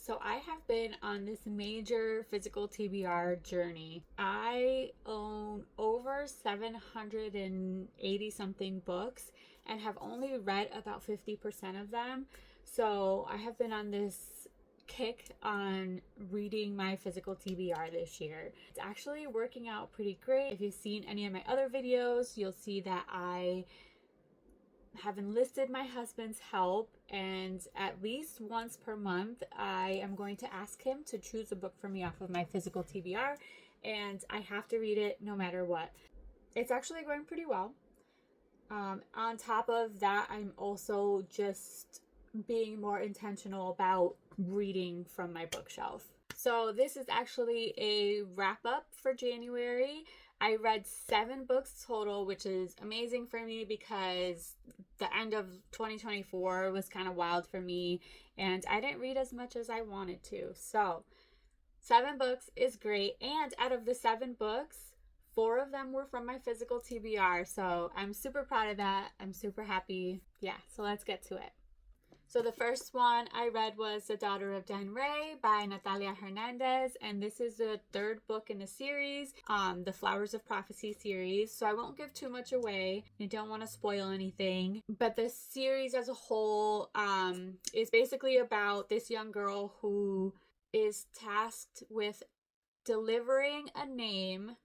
So I have been on this major physical TBR journey. I own over 780 something books and have only read about 50% of them. So I have been on this kick on reading my physical TBR this year. It's actually working out pretty great. If you've seen any of my other videos, you'll see that I have enlisted my husband's help, and at least once per month I am going to ask him to choose a book for me off of my physical TBR, and I have to read it no matter what. It's actually going pretty well. On top of that, I'm also just being more intentional about reading from my bookshelf. So this is actually a wrap up for January. I read 7 books total, which is amazing for me because the end of 2024 was kind of wild for me and I didn't read as much as I wanted to. So 7 books is great. And out of the 7 books, 4 of them were from my physical TBR. So I'm super proud of that. I'm super happy. Yeah, so let's get to it. So the first one I read was The Daughter of Dan Ray by Natalia Hernandez, and this is the 3rd book in the series, the Flowers of Prophecy series. So I won't give too much away. I don't want to spoil anything. But the series as a whole is basically about this young girl who is tasked with delivering a name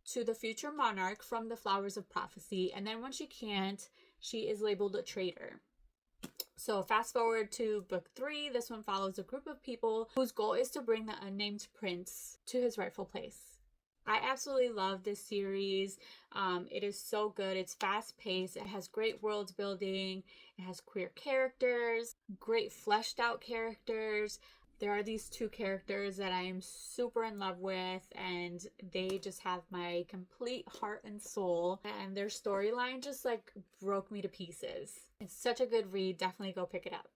to the future monarch from the Flowers of Prophecy, and then when she can't, she is labeled a traitor. So fast forward to book 3. This one follows a group of people whose goal is to bring the unnamed prince to his rightful place. I absolutely love this series. It is so good. It's fast paced. It has great world building. It has queer characters, great fleshed out characters. There are these 2 characters that I am super in love with, and they just have my complete heart and soul, and their storyline just like broke me to pieces. It's such a good read. Definitely go pick it up.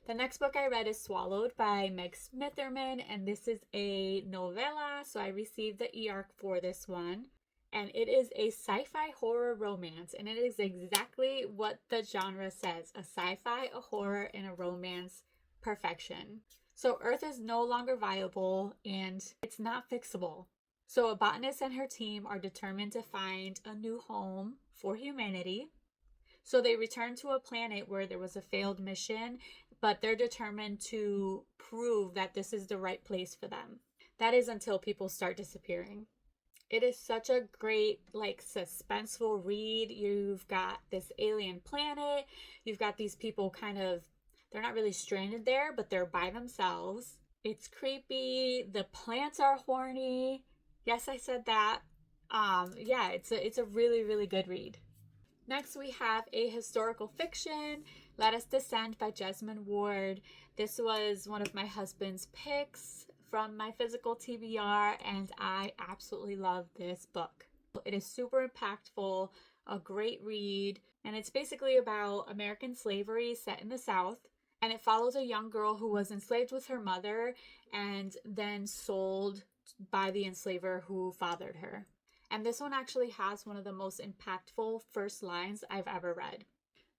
The next book I read is Swallowed by Meg Smitherman, and this is a novella, so I received the e-arc for this one. And it is a sci-fi horror romance, and it is exactly what the genre says: a sci-fi, a horror, and a romance. Perfection. So Earth is no longer viable and it's not fixable. So a botanist and her team are determined to find a new home for humanity. So they return to a planet where there was a failed mission, but they're determined to prove that this is the right place for them. That is until people start disappearing. It is such a great, like, suspenseful read. You've got this alien planet. You've got these people kind of, they're not really stranded there, but they're by themselves. It's creepy. The plants are horny. Yes, I said that. Yeah, it's a really, really good read. Next, we have a historical fiction, Let Us Descend by Jesmyn Ward. This was one of my husband's picks from my physical TBR, and I absolutely love this book. It is super impactful, a great read, and it's basically about American slavery set in the South. And it follows a young girl who was enslaved with her mother and then sold by the enslaver who fathered her. And this one actually has one of the most impactful first lines I've ever read.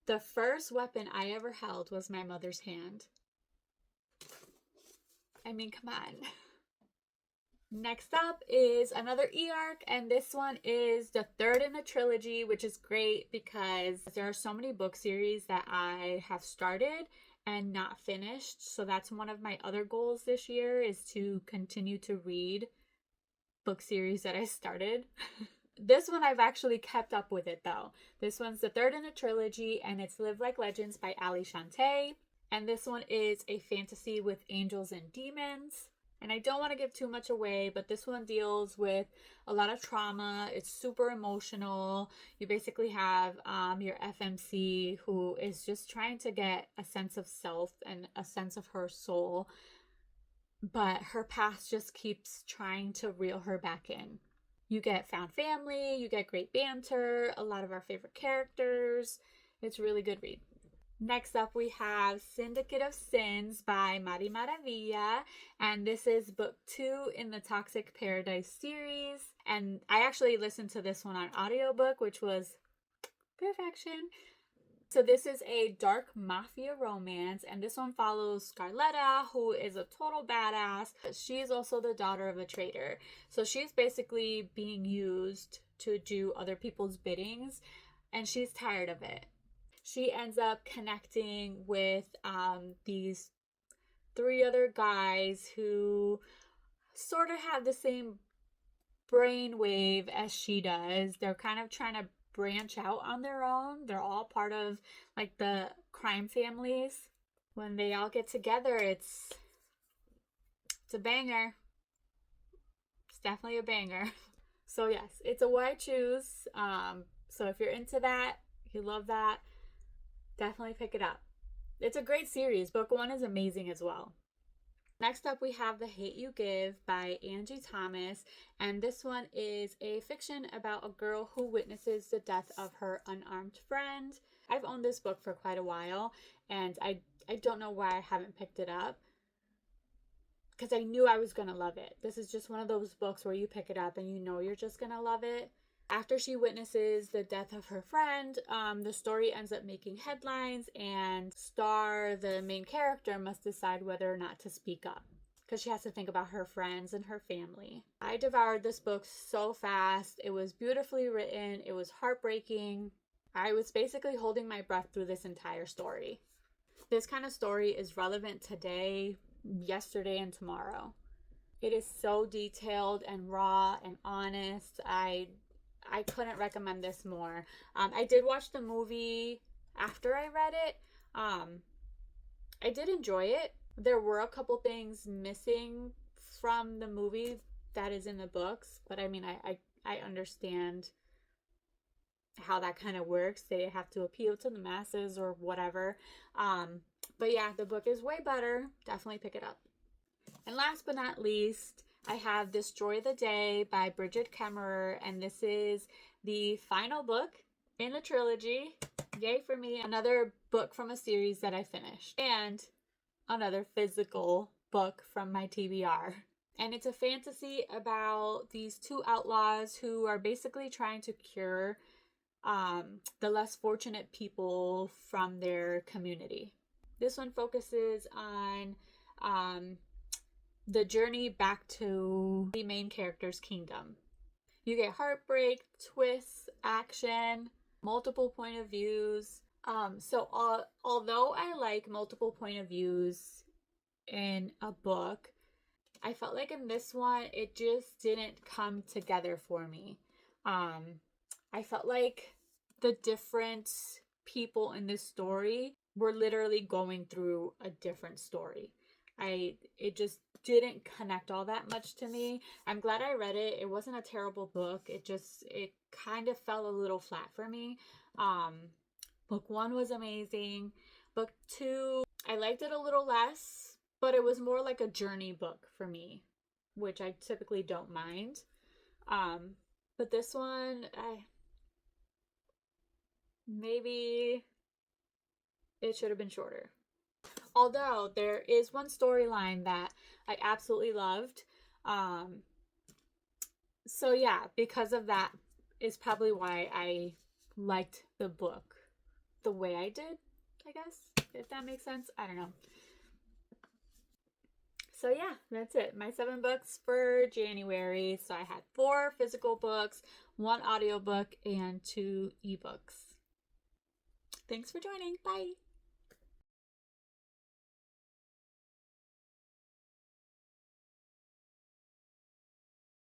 The first weapon I ever held was my mother's hand. I mean, come on. Next up is another e-arc, and this one is the 3rd in the trilogy, which is great because there are so many book series that I have started and not finished. So that's one of my other goals this year, is to continue to read book series that I started. This one I've actually kept up with it though. This one's the 3rd in the trilogy, and it's Live Like Legends by Ali Shantae. And this one is a fantasy with angels and demons. And I don't want to give too much away, but this one deals with a lot of trauma. It's super emotional. You basically have your FMC who is just trying to get a sense of self and a sense of her soul. But her past just keeps trying to reel her back in. You get found family, you get great banter, a lot of our favorite characters. It's a really good read. Next up, we have Syndicate of Sins by Mari Maravilla, and this is book 2 in the Toxic Paradise series. And I actually listened to this one on audiobook, which was perfection. So this is a dark mafia romance, and this one follows Scarletta, who is a total badass. She is also the daughter of a trader. So she's basically being used to do other people's biddings, and she's tired of it. She ends up connecting with these 3 other guys who sort of have the same brainwave as she does. They're kind of trying to branch out on their own. They're all part of like the crime families. When they all get together, it's a banger. It's definitely a banger. So yes, it's a what I choose. So if you're into that, if you love that, definitely pick it up. It's a great series. Book 1 is amazing as well. Next up, we have The Hate U Give by Angie Thomas, and this one is a fiction about a girl who witnesses the death of her unarmed friend. I've owned this book for quite a while, and I don't know why I haven't picked it up, because I knew I was going to love it. This is just one of those books where you pick it up and you know you're just going to love it. After she witnesses the death of her friend, the story ends up making headlines, and Star, the main character, must decide whether or not to speak up because she has to think about her friends and her family. I devoured this book so fast. It was beautifully written. It was heartbreaking. I was basically holding my breath through this entire story. This kind of story is relevant today, yesterday, and tomorrow. It is so detailed and raw and honest. I couldn't recommend this more. I did watch the movie after I read it. I did enjoy it. There were a couple things missing from the movie that is in the books, but I mean, I understand how that kind of works. They have to appeal to the masses or whatever. But yeah, the book is way better. Definitely pick it up. And last but not least, I have Destroy the Day by Bridget Kemmerer, and this is the final book in the trilogy. Yay for me. Another book from a series that I finished, and another physical book from my TBR. And it's a fantasy about these 2 outlaws who are basically trying to cure the less fortunate people from their community. This one focuses on the journey back to the main character's kingdom. You get heartbreak, twists, action, multiple point of views. Although I like multiple point of views in a book, I felt like in this one, it just didn't come together for me. I felt like the different people in this story were literally going through a different story. It just didn't connect all that much to me. I'm glad I read it. It wasn't a terrible book. It kind of fell a little flat for me. Book 1 was amazing. Book 2, I liked it a little less, but it was more like a journey book for me, which I typically don't mind. But this one, maybe it should have been shorter. Although there is one storyline that I absolutely loved. So yeah, because of that is probably why I liked the book the way I did, I guess, if that makes sense. I don't know. So yeah, that's it. My 7 books for January. So I had 4 physical books, 1 audiobook, and 2 ebooks. Thanks for joining. Bye.